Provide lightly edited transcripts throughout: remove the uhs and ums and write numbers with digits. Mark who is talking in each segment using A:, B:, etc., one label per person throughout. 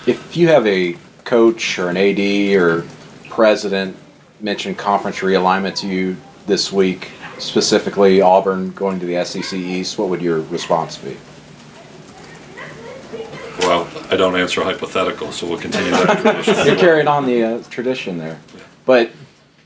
A: If you have a coach or an AD or president mention conference realignment to you this week, specifically Auburn going to the SEC East, what would your response be?
B: Well, I don't answer hypotheticals, so we'll continue that tradition.
A: You're carrying on the tradition there. But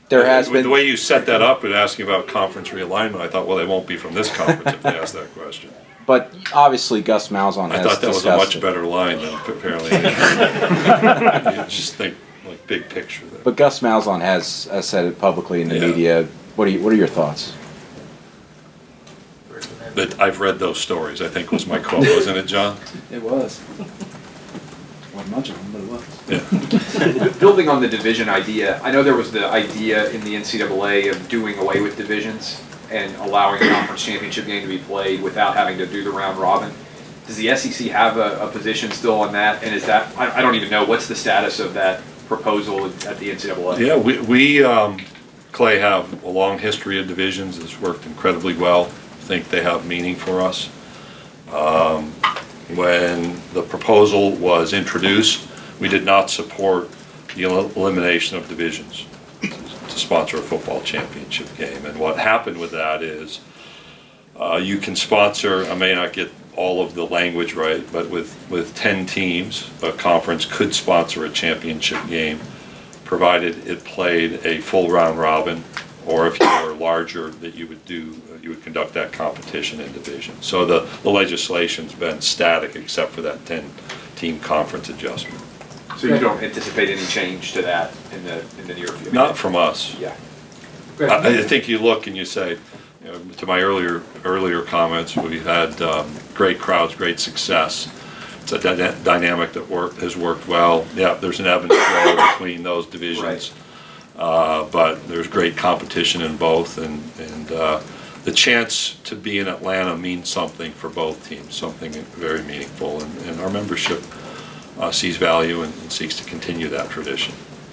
A: there has been...
B: The way you set that up and asking about conference realignment, I thought, well, they won't be from this conference if they ask that question.
A: But obviously Gus Malzahn has
B: I thought that was a much
A: it.
B: better line than apparently. You just think like big picture there.
A: But Gus Malzahn has said it publicly in the media. What are your thoughts?
B: But I've read those stories, I think was my quote, wasn't it, John?
C: It was. Wasn't much of them, but it was.
B: Yeah.
D: Building on the division idea, I know there was the idea in the NCAA of doing away with divisions and allowing a conference championship game to be played without having to do the round robin. Does the SEC have a position still on that? And is that, I don't even know, what's the status of that proposal at the NCAA?
B: Yeah, we Clay, have a long history of divisions. It's worked incredibly well. I think they have meaning for us. When the proposal was introduced, we did not support the elimination of divisions to sponsor a football championship game. And what happened with that is you can sponsor, I may not get all of the language right, but with 10 teams, a conference could sponsor a championship game, provided it played a full round robin, or if you were larger, that you would conduct that competition in division. So the legislation's been static except for that 10-team conference adjustment.
D: So you don't anticipate any change to that in the near future?
B: Not from us.
D: Yeah.
B: I think you look and you say, you know, to my earlier comments, we've had great crowds, great success. It's a dynamic that has worked well. Yeah, there's an ebb and flow between those divisions, but there's great competition in both, and the chance to be in Atlanta means something for both teams, something very meaningful, and our membership sees value and seeks to continue that tradition.